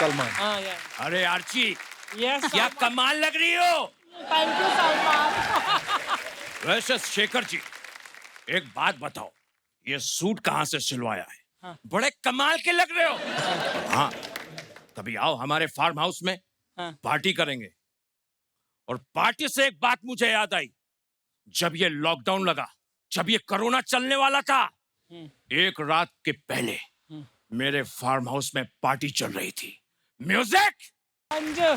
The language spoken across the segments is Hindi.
सलमान। अरे आर्ची, यस क्या कमाल लग रही हो। Thank you Salman. वैसे शेखर जी, एक बात बताओ, ये सूट कहाँ से सिलवाया है? हाँ। बड़े कमाल के लग रहे हो। हाँ, कभी आओ हमारे फार्म हाउस में, हाँ। पार्टी करेंगे। और पार्टी से एक बात मुझे याद आई, जब ये लॉकडाउन लगा, जब ये कोरोना चलने वाला था, एक रात के पहले मेरे फार्म हाउस में पार्टी चल रही थी। म्यूजिक! अंजू,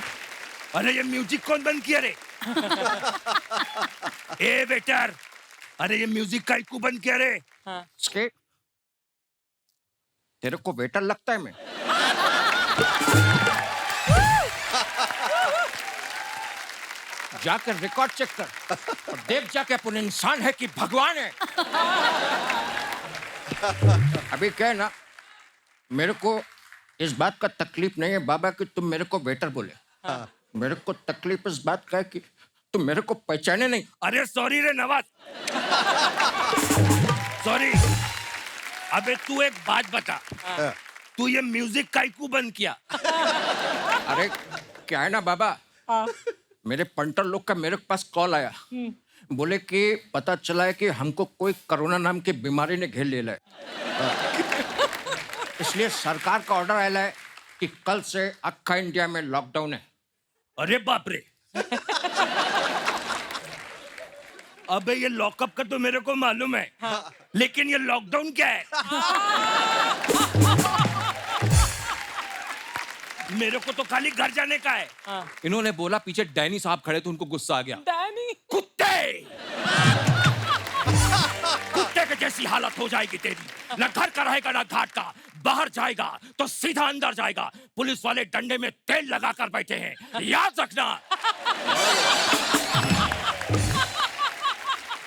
अरे ये म्यूजिक कौन बंद किया रे? ए वेटर, अरे ये म्यूजिक का क्यों बंद किया रे? हाँ। तेरे को वेटर लगता है मैं? जाकर रिकॉर्ड चेक कर और देख जाके अपन इंसान है कि भगवान है। अभी क्या है ना, मेरे को इस बात का तकलीफ नहीं है बाबा कि तुम मेरे को वेटर बोले। हाँ। मेरे को तकलीफ इस बात का है कि तुम मेरे को पहचाने नहीं। अरे सॉरी रे नवाज, सॉरी। अबे तू एक बात बता, तू ये म्यूजिक का क्यों बंद किया? अरे क्या है ना बाबा, हाँ। मेरे पंटर लोग का मेरे पास कॉल आया, बोले कि पता चला है कि हमको कोई कोरोना नाम की बीमारी ने घेर लिया है। इसलिए सरकार का ऑर्डर आया है कि कल से अक्खा इंडिया में लॉकडाउन है। अरे बाप रे। अबे ये लॉकअप का तो मेरे को मालूम है, लेकिन ये लॉकडाउन क्या है? मेरे को तो खाली घर जाने का है। हाँ। इन्होंने बोला पीछे डैनी साहब खड़े तो उनको गुस्सा आ गया। डैनी, कुत्ते! कुत्ते के जैसी हालत हो जाएगी तेरी। न घर का रहेगा न घाट का, बाहर जाएगा तो सीधा अंदर जाएगा। पुलिस वाले डंडे में तेल लगा कर बैठे हैं, याद रखना।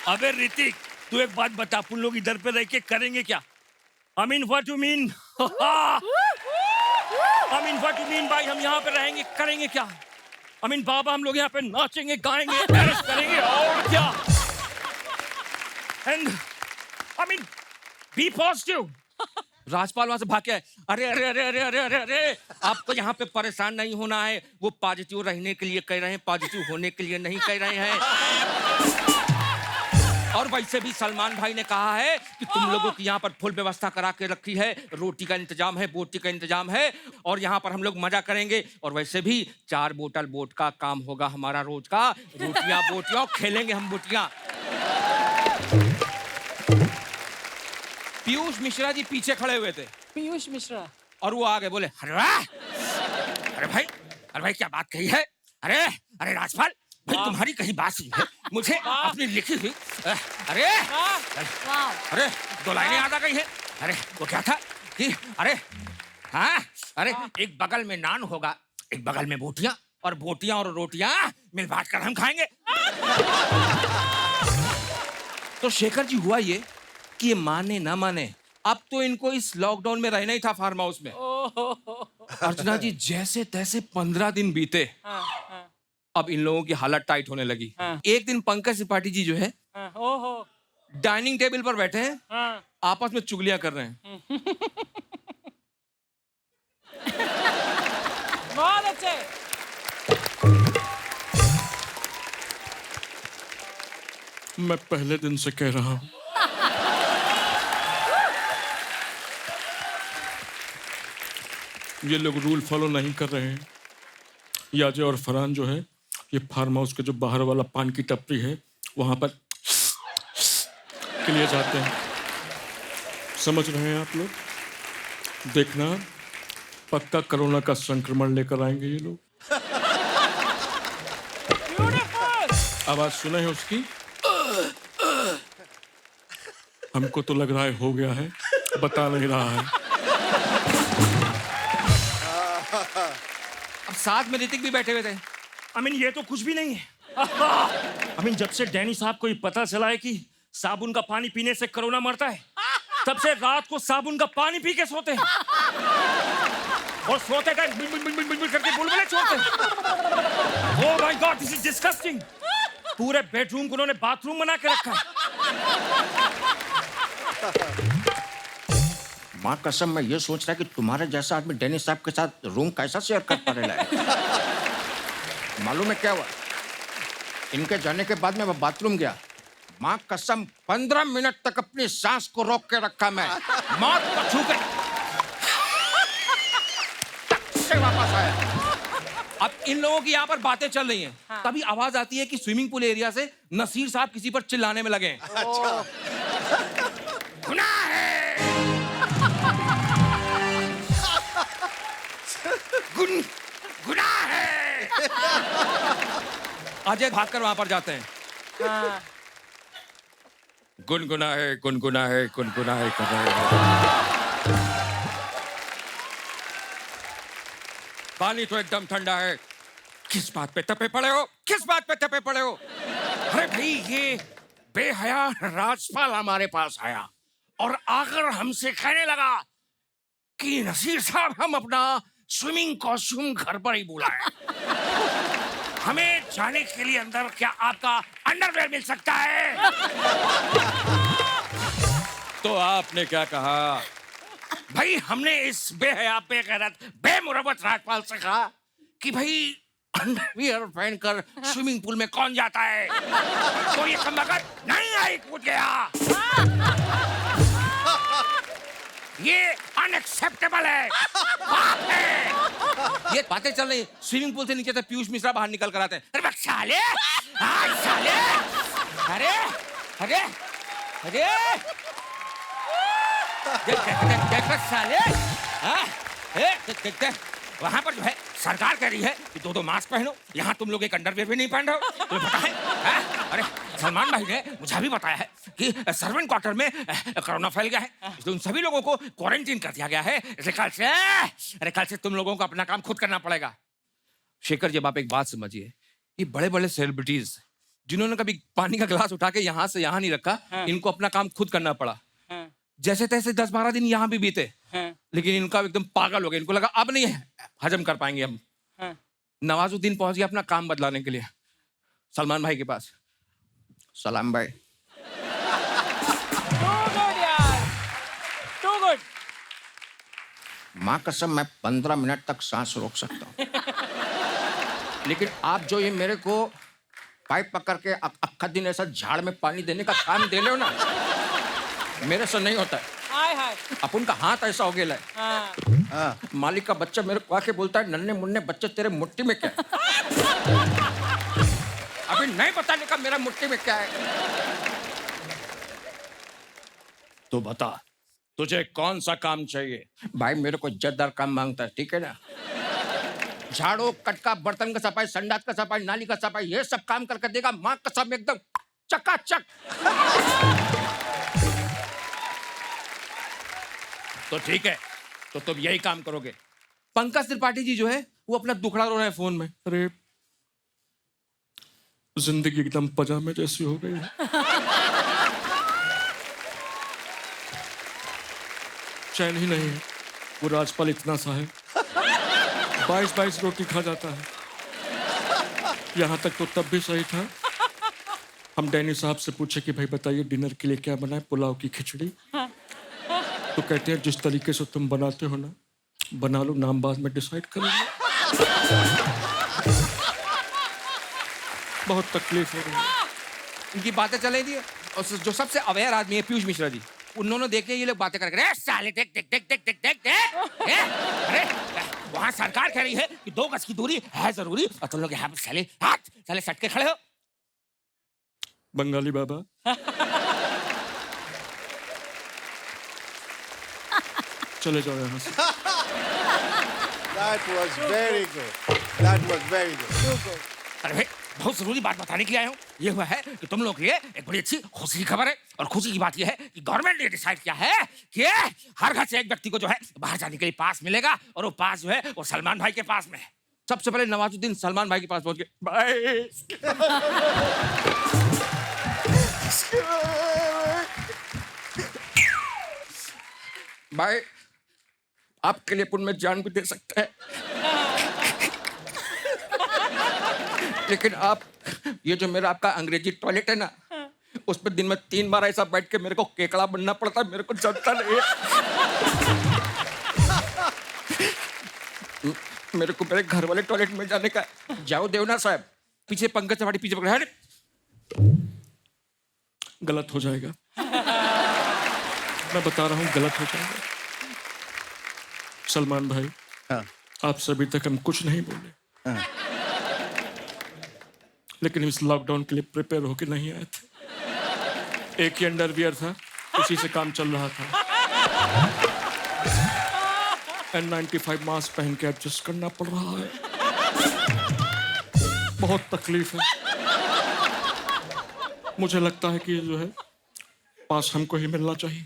अबे ऋतिक, तू एक बात बता, अपन लोग इधर पे रह के करेंगे क्या? I mean what you mean? I mean what you mean भाई, हम यहाँ पे रहेंगे करेंगे क्या? I mean बाबा, हम लोग यहाँ पे नाचेंगे गाएंगे डांस करेंगे और क्या? And I mean be positive. Rajpal वहां से भाग के आए। अरे अरे अरे अरे अरे अरे अरे, आपको यहाँ पे परेशान नहीं होना है। वो पॉजिटिव रहने के लिए कह रहे हैं, पॉजिटिव होने के लिए नहीं कह रहे हैं। और वैसे भी सलमान भाई ने कहा है कि तुम लोगों की यहाँ पर फुल व्यवस्था करा के रखी है, रोटी का इंतजाम है, बोटी का इंतजाम है, और यहाँ पर हम लोग मजा करेंगे। और वैसे भी 4 बोतल बोट का काम होगा हमारा रोज का, रोटियां बोटियां खेलेंगे हम बोटियां। पीयूष मिश्रा जी पीछे खड़े हुए थे, पीयूष मिश्रा, और वो आगे बोले, अरे वाह! अरे भाई क्या बात कही है? अरे अरे राजपाल भाई, तुम्हारी कहीं बात सुनी है मुझे अपनी लिखी हुई? अरे अरे 2 लाइनें याद आ गई हैं। अरे वो क्या था कि अरे हाँ, अरे एक बगल में नान होगा, एक बगल में बोटियां, और बोटियां और रोटियां मिल बांट कर हम खाएंगे। तो शेखर जी हुआ ये कि ये माने ना माने, अब तो इनको इस लॉकडाउन में रहना ही था फार्म हाउस में। अर्चना जी, जैसे तैसे 15 दिन बीते, अब इन लोगों की हालत टाइट होने लगी। एक दिन पंकज त्रिपाठी जी जो है, डाइनिंग टेबल पर बैठे हैं, आपस में चुगलियां कर रहे हैं। बहुत अच्छे। मैं पहले दिन से कह रहा हूं, ये लोग रूल फॉलो नहीं कर रहे हैं। याजे और फरहान जो है, ये फार्म हाउस के जो बाहर वाला पान की टपरी है, वहां पर के लिए जाते हैं। समझ रहे हैं आप लोग? देखना, पक्का कोरोना का संक्रमण लेकर आएंगे ये लोग। आवाज सुना है उसकी? हमको तो लग रहा है हो गया है, बता नहीं रहा है। अब साथ में ऋतिक भी बैठे हुए थे। I mean, ये तो कुछ भी नहीं है। I mean, जब से डैनी साहब को ये पता चला है कि साबुन का पानी पीने से कोरोना मरता है, तब से रात को साबुन का पानी पी के सोते हैं, और सोते टाइम बिल करके बुलबुले छोड़ते हैं। Oh my God, this is disgusting. पूरे बेडरूम को उन्होंने बाथरूम बना के रखा है। माँ कसम मैं ये सोच रहा कि तुम्हारे जैसा आदमी डेनिस साहब के साथ रूम कैसा शेयर कर पा रहा है। मालूम है क्या हुआ? इनके जाने के बाद मैं बाथरूम गया, माँ कसम 15 मिनट तक अपनी सांस को रोक के रखा मैं, मौत को छू के टक से वापस आया। अब इन लोगों की यहाँ पर बातें चल रही हैं, हाँ। तभी आवाज आती है कि स्विमिंग पूल एरिया से नसीर साहब किसी पर चिल्लाने में लगे हैं। अच्छा। गुनाह है, गुनाह है। अजय भागकर वहां पर जाते हैं। हाँ। गुनगुना है, गुनगुना है, गुनगुना है कर रहे हैं। पानी तो एकदम ठंडा है। किस बात पे तपे पड़े हो? किस बात पे तपे पड़े हो? अरे भाई ये बेहया राजपाल हमारे पास आया और आकर हमसे कहने लगा कि नसीर साहब हम अपना स्विमिंग कॉस्ट्यूम घर पर ही बुलाए। हमें जाने के लिए अंदर क्या आपका अंडरवेयर मिल सकता है? तो आपने क्या कहा? भाई हमने इस बेहया बेगैरत बेमुरवत राजपाल से कहा कि भाई अंडरवियर पहनकर स्विमिंग पूल में कौन जाता है? तो ये कमबख्त नहीं आई, कूद गया। ये अनएक्सेप्टेबल है, पाप है। ये बातें चल रही, स्विमिंग पूल से नीचे से पीयूष मिश्रा बाहर निकल कर आते हैं। अरे साले, आज साले, अरे अरे अरे देख साले, वहां पर जो है सरकार कह रही है कि दो मास्क पहनो, यहाँ तुम लोग एक अंडरवियर भी नहीं पहन रहे हो। तुम्हें पता है? अरे सलमान भाई ने मुझे भी बताया है कि सर्वेंट क्वार्टर में कोरोना फैल गया है, इसलिए उन सभी लोगों को क्वारंटीन कर दिया गया है। इसलिए कल से तुम लोगों को अपना काम खुद करना पड़ेगा। शेखर, जब आप एक बात समझिए, ये बड़े बड़े सेलिब्रिटीज जिन्होंने कभी पानी का गिलास उठा के यहाँ से यहाँ नहीं रखा, इनको अपना काम खुद करना पड़ा। जैसे तैसे 10-12 दिन यहाँ भी बीते, लेकिन इनका एकदम पागल हो गया। इनको लगा अब नहीं हजम कर पाएंगे हम। नवाजुद्दीन पहुंच गया अपना काम बदलाने के लिए सलमान भाई के पास। सलाम भाई। Too good यार, too good. माँ कसम मैं 15 मिनट तक सांस रोक सकता हूँ, लेकिन आप जो ये मेरे को पाइप पकड़ के अक्खा दिन ऐसा झाड़ में पानी देने का काम दे लो ना, मेरे से नहीं होता है। हाय हाय। अपन का हाथ ऐसा हो गया है। हाँ। मालिक का बच्चा मेरे को आके बोलता है, नन्हे मुन्ने बच्चे तेरे मुट्ठी में क्या है? अभी नहीं बताने का मेरा मुट्ठी में क्या है। तो बता तुझे कौन सा काम चाहिए? भाई मेरे को इज्जतदार काम मांगता है, ठीक है ना? झाड़ू, कटका, बर्तन का सफाई, संडास का सफाई, नाली का सफाई, ये सब काम करके देगा। माँ कसम एकदम चकाचक। तो ठीक है, तो तुम यही काम करोगे। पंकज त्रिपाठी जी जो है वो अपना दुखड़ा रो रहे हैं फोन में। अरे जिंदगी एकदम पजामे जैसी हो गई है, चैन ही नहीं है। वो राजपाल इतना सा है, 22 रोटी खा जाता है। यहाँ तक तो तब भी सही था। हम डैनी साहब से पूछे कि भाई बताइए डिनर के लिए क्या बनाए, पुलाव की खिचड़ी? तो कहते हैं जिस तरीके से तुम बनाते हो ना, बना लो, नाम बाद में डिसाइड करेंगे। बहुत तकलीफ हो रही है। इनकी बातें चले दी, और जो सबसे अवेयर आदमी है पीयूष मिश्रा जी, उन्होंने देखे ये लोग बातें करके, साले देख देख देख देख देख देख देख। अरे वहाँ सरकार कह रही है कि 2 गज की दूरी है जरूरी, और तुम लोग यहाँ पे साले सट के खड़े हो। बंगाली बाबा। चले जाओ यहाँ से। That was very good. That was very good. अरे भाई बहुत जरूरी बात बताने के लिए आया हूँ। ये हुआ है कि तुम लोग के लिए एक बड़ी अच्छी खुशी की खबर है, और खुशी की बात ये है कि गवर्नमेंट ने डिसाइड किया है कि हर घर से एक व्यक्ति को जो है बाहर जाने के लिए पास मिलेगा, और वो पास जो है वो सलमान भाई के पास में है। सबसे पहले नवाजुद्दीन सलमान भाई के पास पहुंच गए। भाई भाई आपके लिए पुन में जान भी दे सकते हैं, लेकिन आप ये जो मेरा आपका अंग्रेजी टॉयलेट है ना, उस पर दिन में 3 बार ऐसा बैठ के मेरे को केकड़ा बनना पड़ता है, मेरे को जमता नहीं है। मेरे को मेरे घर वाले टॉयलेट में जाने का। जाओ देवनाथ साहब, पीछे पंकज त्रिपाठी पीछे पकड़ा है। गलत हो जाएगा, मैं बता रहा हूँ गलत हो जाएगा। सलमान भाई, हाँ। आपसे अभी तक हम कुछ नहीं बोले, हाँ। लेकिन इस लॉकडाउन के लिए प्रिपेयर होके नहीं आए थे। एक ही अंडरवियर था, उसी से काम चल रहा था। N95 मास्क पहन के एडजस्ट करना पड़ रहा है। बहुत तकलीफ है। मुझे लगता है कि ये जो है पास हमको ही मिलना चाहिए।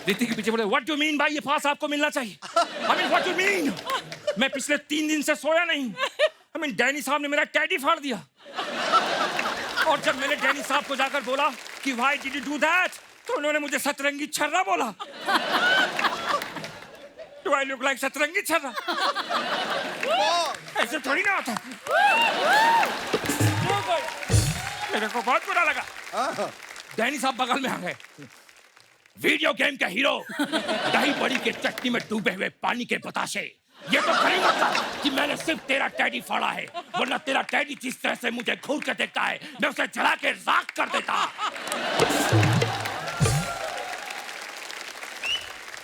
रीति के पीछे बोले, व्हाट डू मीन भाई, ये पास आपको मिलना चाहिए? I mean what do mean? मैं पिछले 3 दिन से सोया नहीं। आई मीन डैनी साहब ने मेरा टैडी फाड़ दिया। और जब मैंने डैनी साहब को जाकर बोला कि why did you do that, तो उन्होंने मुझे सतरंगी छर्रा बोला। डू आई लुक लाइक सतरंगी छर्रा? ऐसे थोड़ी ना होता। मेरे को बहुत बुरा लगा। डैनी साहब बगल में आ गए। वीडियो गेम का हीरो, दही बड़ी के चटनी में डूबे हुए पानी के बताशे, ये तो खरी बात है कि मैंने सिर्फ तेरा टैडी फाड़ा है, वरना तेरा टैडी जिस तरह से मुझे घूर के देखता है, मैं उसे जला के राख कर देता।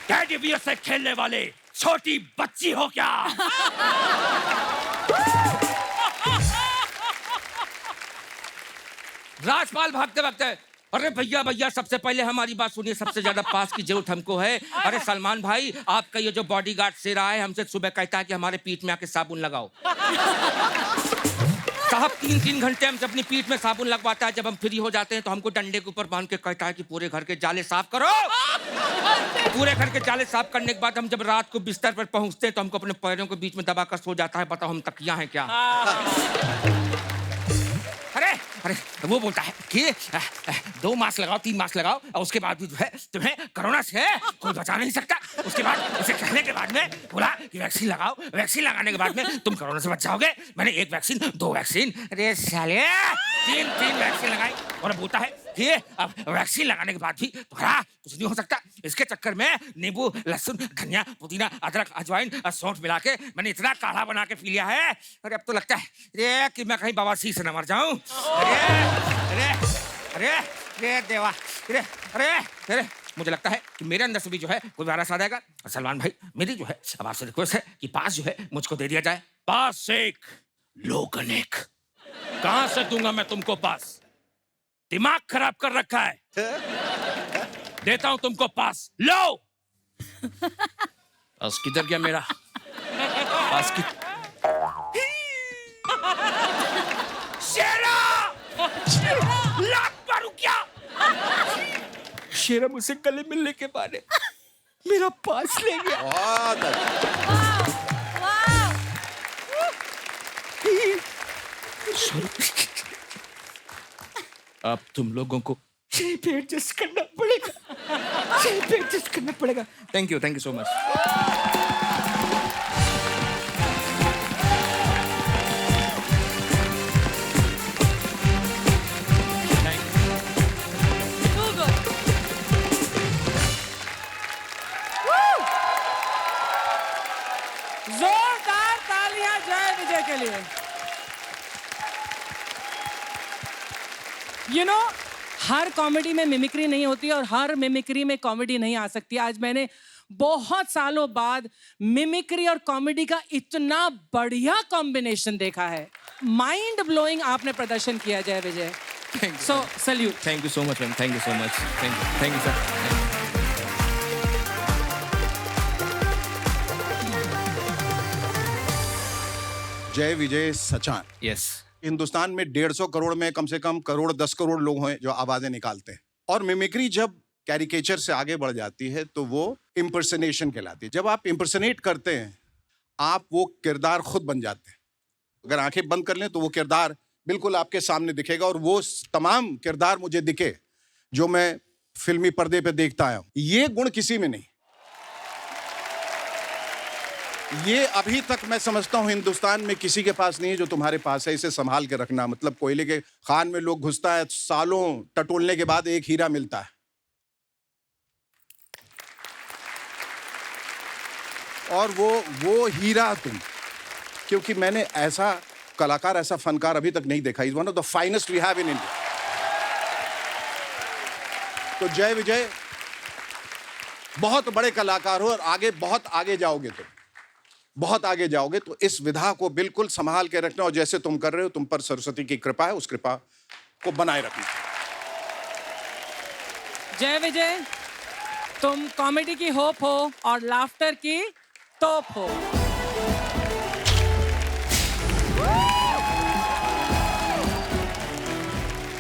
टैडी बियर से खेलने वाले छोटी बच्ची हो क्या? राजपाल भागते भागते, अरे भैया भैया, सबसे पहले हमारी बात सुनिए, सबसे ज्यादा पास की जरूरत हमको है। अरे सलमान भाई, आपका ये जो बॉडीगार्ड से रहा है, हमसे सुबह कहता है कि हमारे पीठ में आके साबुन लगाओ। साहब 3-3 घंटे हमसे अपनी पीठ में साबुन लगवाता है। जब हम फ्री हो जाते हैं तो हमको डंडे के ऊपर बांध के कहता है कि पूरे घर के जाले साफ करो। पूरे घर के जाले साफ करने के बाद हम जब रात को बिस्तर पर पहुंचते हैं तो हमको अपने पैरों के बीच में दबा कर सो जाता है। बताओ हम तकिया हैं क्या? अरे अरे वो बोलता है कि 2 मास्क लगाओ, 3 मास्क लगाओ, और उसके बाद भी जो है तुम्हें कोरोना से कोई बचा नहीं सकता। उसके बाद उसे कहने के बाद में बोला कि वैक्सीन लगाओ, वैक्सीन लगाने के बाद में तुम कोरोना से बच जाओगे। मैंने 1 वैक्सीन, 2 वैक्सीन, अरे साले 3 वैक्सीन लगाई। और बोलता है कि अब वैक्सीन लगाने के बाद भी तुम्हारा कुछ नहीं हो सकता। इसके चक्कर में नींबू, लहसुन, धनिया, पुदीना, अदरक, अजवाइन और सौंठ मिला के मैंने इतना काढ़ा बना के पी लिया है। अरे अब तो लगता है रे कि मैं कहीं बवासीर से न मर जाऊं। अरे अरे अरे अरे देवा, अरे अरे अरे मुझे लगता है कि मेरे अंदर से भी जो है कोई वायरस आ जाएगा। सलमान भाई, मेरी जो है अब आपसे रिक्वेस्ट है कि पास जो है मुझको दे दिया जाए। पास एक, लोगन एक। कहां से दूंगा मैं तुमको पास? दिमाग खराब कर रखा है। देता हूं तुमको पास, लो। पास किधर गया मेरा? पास की शेरा, लात मारू क्या? शेरा मुझसे गले मिलने के बाद मेरा पास ले गया। बहुत अच्छा। अब तुम लोगों को यहीं पे एडजस्ट करना पड़ेगा, यहीं पे एडजस्ट करना पड़ेगा। Thank you so much. जोरदार तालियां जय विजय के लिए। यू नो, हर कॉमेडी में मिमिक्री नहीं होती और हर मिमिक्री में कॉमेडी नहीं आ सकती। आज मैंने बहुत सालों बाद मिमिक्री और कॉमेडी का इतना बढ़िया कॉम्बिनेशन देखा है। माइंड ब्लोइंग आपने प्रदर्शन किया Jai Vijay. So salute. Thank you so much ma'am, thank you so much, thank you sir. Jai Vijay Sachan. Yes. Hindustan में 150 करोड़ में कम से कम करोड़ 10 करोड़ लोग हैं जो आवाजें निकालते हैं। और मिमिक्री जब कैरिकेचर से आगे बढ़ जाती है तो वो इम्पर्सनेशन कहलाती है। जब आप इम्पर्सनेट करते हैं, आप वो किरदार खुद बन जाते हैं। अगर आंखें बंद कर लें तो वो किरदार बिल्कुल आपके सामने दिखेगा, और वो तमाम किरदार मुझे दिखे जो मैं फिल्मी पर्दे पे देखता आया हूं। ये गुण किसी में नहीं। ये अभी तक मैं समझता हूं हिंदुस्तान में किसी के पास नहीं है जो तुम्हारे पास है। इसे संभाल के रखना। मतलब कोयले के खान में लोग घुसता है, सालों टटोलने के बाद एक हीरा मिलता है। और वो हीरा तुम, क्योंकि मैंने ऐसा कलाकार, ऐसा फनकार अभी तक नहीं देखा। Is one of the finest we have in India. तो जय विजय, बहुत बड़े कलाकार हो और आगे बहुत आगे जाओगे तुम, बहुत आगे जाओगे। तो इस विधा को बिल्कुल संभाल के रखना, और जैसे तुम कर रहे हो, तुम पर सरस्वती की कृपा है, उस कृपा को बनाए रखना। जय विजय, तुम कॉमेडी की होप हो और लाफ्टर की तोप हो।